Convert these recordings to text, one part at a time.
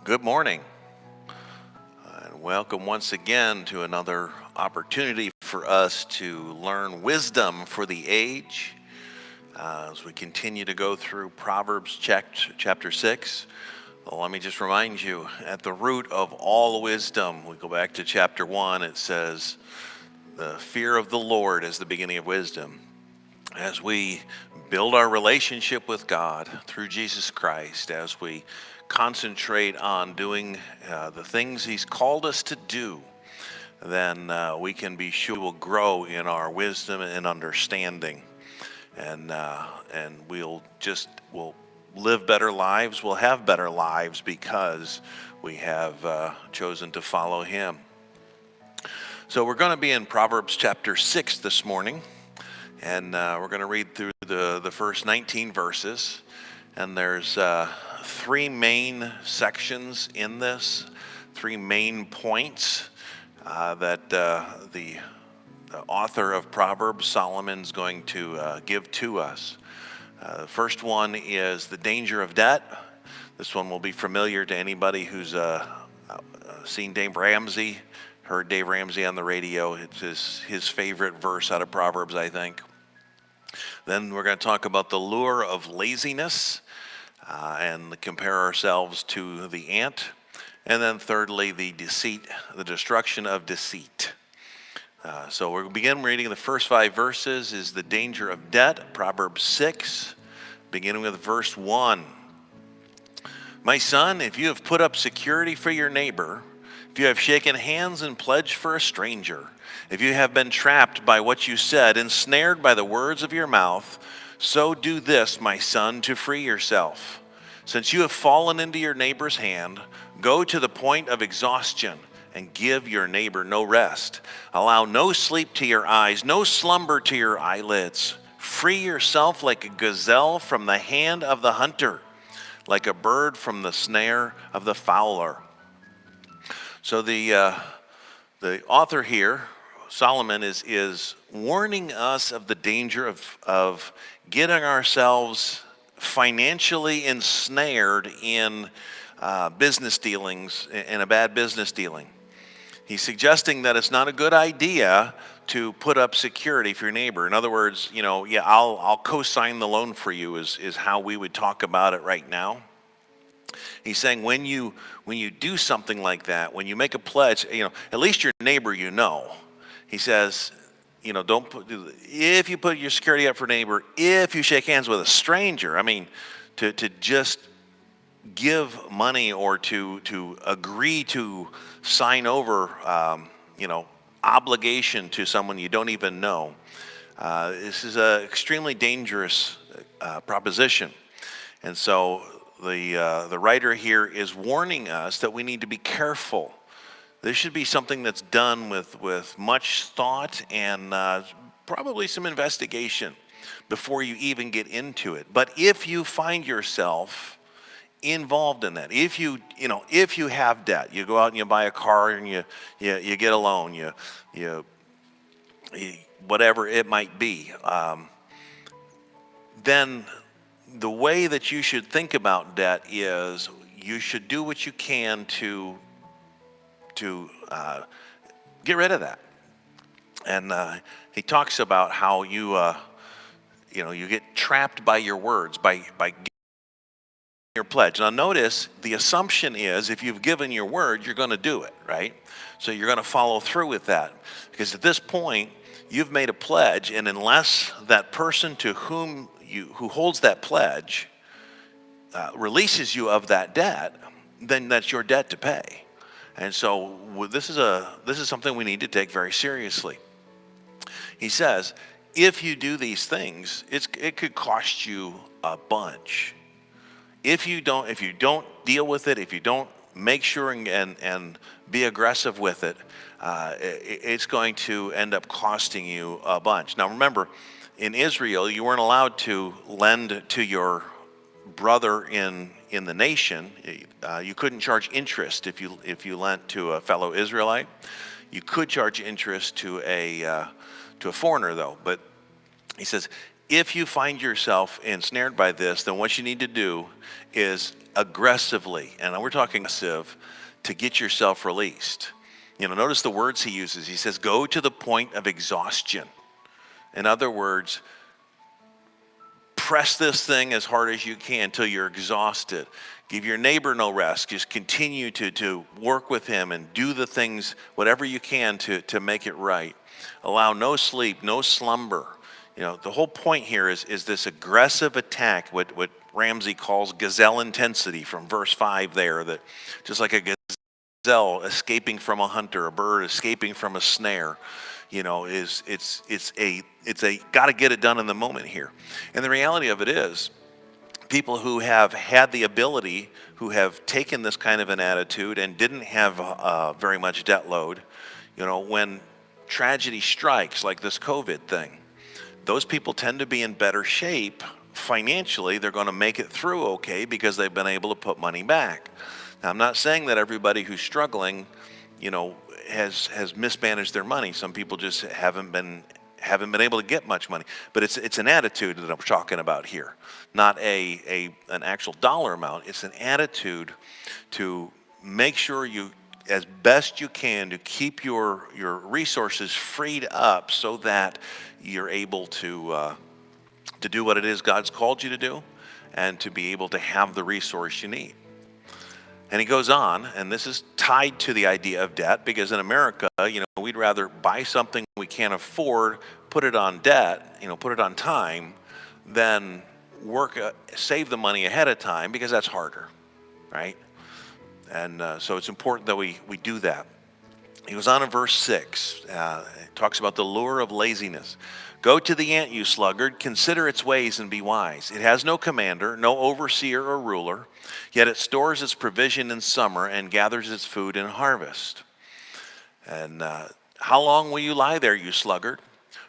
Good morning, and welcome once again to another opportunity for us to learn wisdom for the age. As we continue to go through Proverbs chapter 6, well, let me just remind you, at the root of all wisdom, we go back to chapter 1, it says, the fear of the Lord is the beginning of wisdom. As we build our relationship with God through Jesus Christ, as we concentrate on doing the things He's called us to do, then we can be sure we will grow in our wisdom and understanding, and we'll live better lives. We'll have better lives because we have chosen to follow Him. So we're going to be in Proverbs chapter 6 this morning. And we're going to read through the first 19 verses. And there's three main sections in this, three main points that the author of Proverbs, Solomon's going to give to us. The first one is the danger of debt. This one will be familiar to anybody who's seen Dave Ramsey, heard Dave Ramsey on the radio. It's his favorite verse out of Proverbs, I think. Then we're going to talk about the lure of laziness and compare ourselves to the ant. And then thirdly, the destruction of deceit. So we'll begin reading the first 5 verses is the danger of debt, Proverbs 6, beginning with verse 1. My son, if you have put up security for your neighbor, if you have shaken hands and pledged for a stranger, if you have been trapped by what you said, ensnared by the words of your mouth, so do this, my son, to free yourself. Since you have fallen into your neighbor's hand, go to the point of exhaustion and give your neighbor no rest. Allow no sleep to your eyes, no slumber to your eyelids. Free yourself like a gazelle from the hand of the hunter, like a bird from the snare of the fowler. So the author here, Solomon, is warning us of the danger of getting ourselves financially ensnared in business dealings, in a bad business dealing. He's suggesting that it's not a good idea to put up security for your neighbor. In other words, I'll co-sign the loan for you is how we would talk about it right now. He's saying when you do something like that, when you make a pledge, at least your neighbor He says, if you put your security up for neighbor, if you shake hands with a stranger, to just give money or to agree to sign over, obligation to someone you don't even know. This is an extremely dangerous proposition. And so the writer here is warning us that we need to be careful. This should be something that's done with much thought and probably some investigation before you even get into it. But if you find yourself involved in that, if you have debt, you go out and you buy a car and you get a loan, you whatever it might be, then the way that you should think about debt is you should do what you can to get rid of that. And he talks about how you get trapped by your words, by your pledge. Now notice the assumption is if you've given your word, you're going to do it, right? So you're going to follow through with that. Because at this point, you've made a pledge, and unless that person who holds that pledge releases you of that debt, then that's your debt to pay. And so this is something we need to take very seriously. He says, if you do these things, it could cost you a bunch. If you don't deal with it, if you don't make sure and be aggressive with it, it's going to end up costing you a bunch. Now remember, in Israel, you weren't allowed to lend to your brother in the nation. You couldn't charge interest if you lent to a fellow Israelite. You could charge interest to a foreigner, though. But he says, if you find yourself ensnared by this, then what you need to do is aggressively, and we're talking aggressive, to get yourself released. Notice the words he uses. He says, go to the point of exhaustion. In other words, press this thing as hard as you can until you're exhausted. Give your neighbor no rest. Just continue to work with him and do the things, whatever you can to make it right. Allow no sleep, no slumber. The whole point here is this aggressive attack, what Ramsey calls gazelle intensity from verse 5 there, that just like a gazelle escaping from a hunter, a bird escaping from a snare, it's a got to get it done in the moment here. And the reality of it is, people who have had the ability, who have taken this kind of an attitude and didn't have very much debt load, when tragedy strikes like this COVID thing, those people tend to be in better shape financially. They're going to make it through okay because they've been able to put money back. Now, I'm not saying that everybody who's struggling, has mismanaged their money. Some people just haven't been able to get much money. But it's an attitude that I'm talking about here, not an actual dollar amount. It's an attitude to make sure you, as best you can, to keep your resources freed up so that you're able to do what it is God's called you to do, and to be able to have the resource you need. And he goes on, and this is tied to the idea of debt, because in America, we'd rather buy something we can't afford, put it on debt, put it on time, than save the money ahead of time, because that's harder, right? And so it's important that we do that. He goes on in verse 6, it talks about the lure of laziness. Go to the ant, you sluggard, consider its ways and be wise. It has no commander, no overseer or ruler, yet it stores its provision in summer and gathers its food in harvest. And how long will you lie there, you sluggard?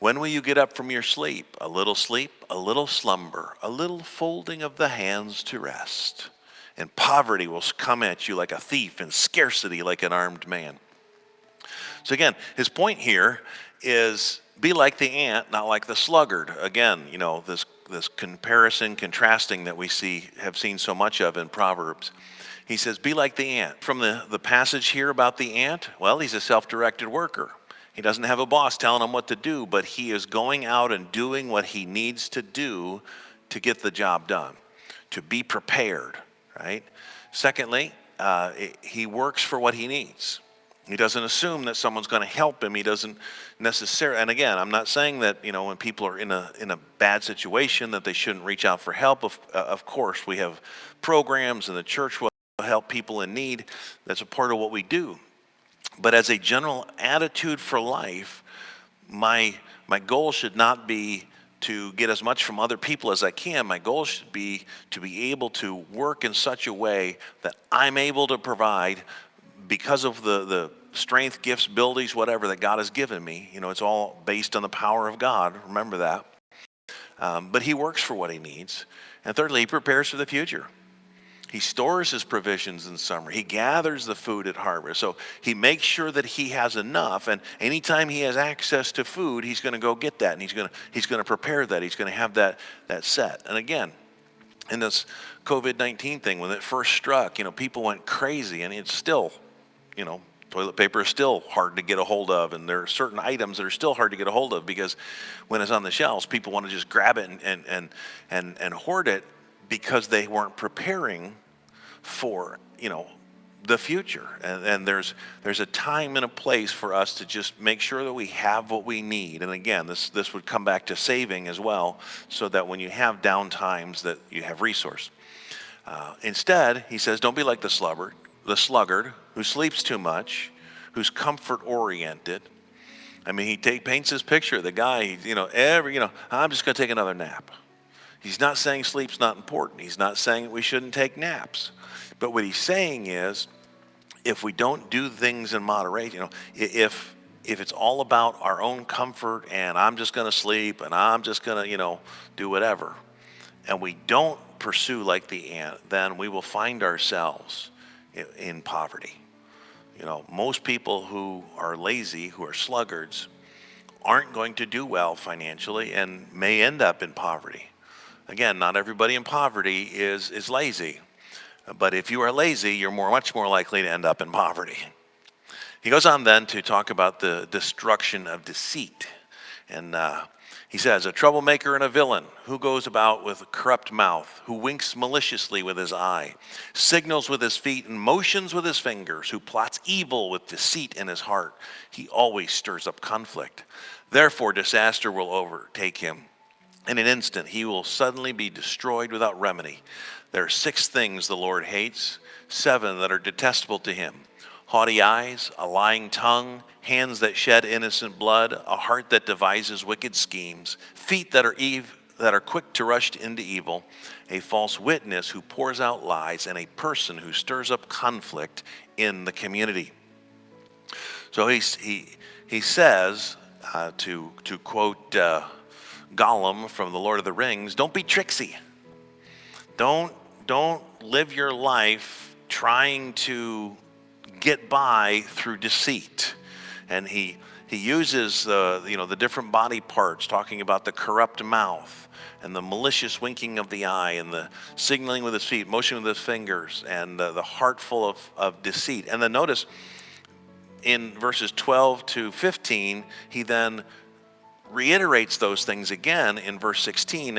When will you get up from your sleep? A little slumber, a little folding of the hands to rest. And poverty will come at you like a thief, and scarcity like an armed man. So again, his point here is be like the ant, not like the sluggard. Again, this comparison, contrasting that we have seen so much of in Proverbs. He says, be like the ant. From the passage here about the ant, well, he's a self-directed worker. He doesn't have a boss telling him what to do, but he is going out and doing what he needs to do to get the job done, to be prepared, right? Secondly, he works for what he needs. He doesn't assume that someone's going to help him. He doesn't necessarily, and again, I'm not saying that, when people are in a bad situation that they shouldn't reach out for help. Of course, we have programs, and the church will help people in need. That's a part of what we do. But as a general attitude for life, my goal should not be to get as much from other people as I can. My goal should be to be able to work in such a way that I'm able to provide, because of the strength, gifts, abilities, whatever that God has given me. It's all based on the power of God. Remember that. But he works for what he needs. And thirdly, he prepares for the future. He stores his provisions in summer. He gathers the food at harvest. So he makes sure that he has enough. And anytime he has access to food, he's going to go get that. And he's going to prepare that. He's going to have that set. And again, in this COVID-19 thing, when it first struck, people went crazy. And it's still, toilet paper is still hard to get a hold of, and there are certain items that are still hard to get a hold of, because when it's on the shelves, people want to just grab it and hoard it, because they weren't preparing for the future. And there's a time and a place for us to just make sure that we have what we need. And again, this would come back to saving as well, so that when you have down times that you have resource. Instead, he says, don't be like the sluggard who sleeps too much, who's comfort oriented. I mean, he paints this picture. The guy, I'm just going to take another nap. He's not saying sleep's not important. He's not saying that we shouldn't take naps. But what he's saying is, if we don't do things in moderation, if it's all about our own comfort and I'm just going to sleep and I'm just going to, do whatever, and we don't pursue like the ant, then we will find ourselves in poverty. Most people who are lazy, who are sluggards, aren't going to do well financially and may end up in poverty. Again, not everybody in poverty is lazy, but if you are lazy, you're much more likely to end up in poverty. He goes on then to talk about the destruction of deceit. And he says, a troublemaker and a villain, who goes about with a corrupt mouth, who winks maliciously with his eye, signals with his feet and motions with his fingers, who plots evil with deceit in his heart. He always stirs up conflict. Therefore, disaster will overtake him. In an instant, he will suddenly be destroyed without remedy. There are 6 things the Lord hates, 7 that are detestable to him: haughty eyes, a lying tongue, hands that shed innocent blood, a heart that devises wicked schemes, feet that are quick to rush into evil, a false witness who pours out lies, and a person who stirs up conflict in the community. So he says, to quote Gollum from The Lord of the Rings, don't be tricksy. Don't live your life trying to get by through deceit. And he uses the different body parts, talking about the corrupt mouth and the malicious winking of the eye and the signaling with his feet, motion with his fingers, and the heart full of deceit. And then notice in verses 12 to 15, he then reiterates those things again in verse 16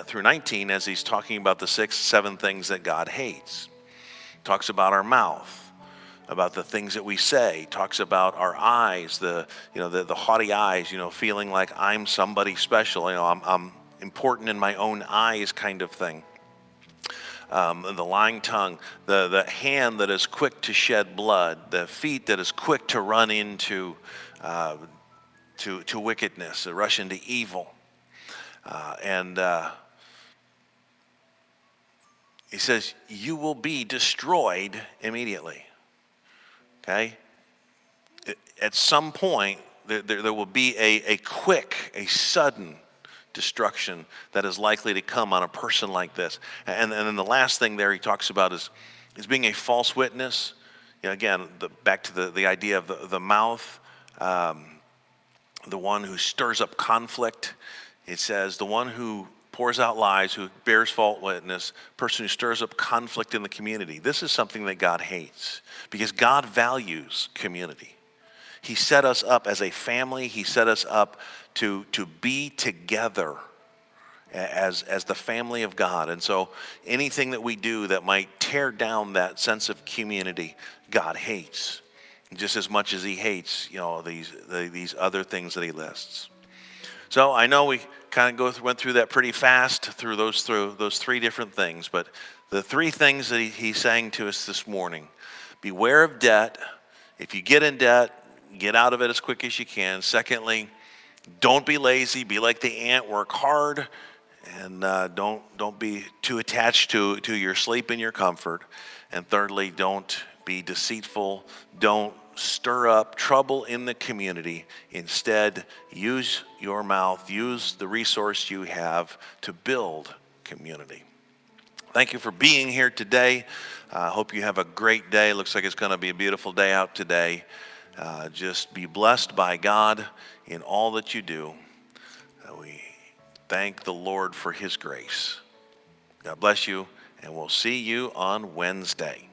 through 19 as he's talking about the 7 things that God hates. Talks about our mouth, about the things that we say. Talks about our eyes, the haughty eyes, feeling like I'm somebody special. I'm important in my own eyes, kind of thing. The lying tongue, the hand that is quick to shed blood, the feet that is quick to run into to wickedness, to rush into evil. And he says, you will be destroyed immediately. Okay? At some point, there will be a quick, a sudden destruction that is likely to come on a person like this. And then the last thing there he talks about is being a false witness. Again, back to the idea of the mouth. The one who stirs up conflict. It says the one who pours out lies, who bears false witness, person who stirs up conflict in the community. This is something that God hates because God values community. He set us up as a family. He set us up to be together as the family of God. And so anything that we do that might tear down that sense of community, God hates. Just as much as he hates, these other things that he lists. So I know we kind of went through that pretty fast through those 3 different things, but the 3 things that he's saying to us this morning: beware of debt. If you get in debt, get out of it as quick as you can. Secondly, don't be lazy. Be like the ant. Work hard, and don't be too attached to your sleep and your comfort. And thirdly, don't be deceitful. Don't stir up trouble in the community. Instead, use your mouth, use the resource you have to build community. Thank you for being here today. I hope you have a great day. Looks like it's going to be a beautiful day out today. Just be blessed by God in all that you do. We thank the Lord for his grace. God bless you, and we'll see you on Wednesday.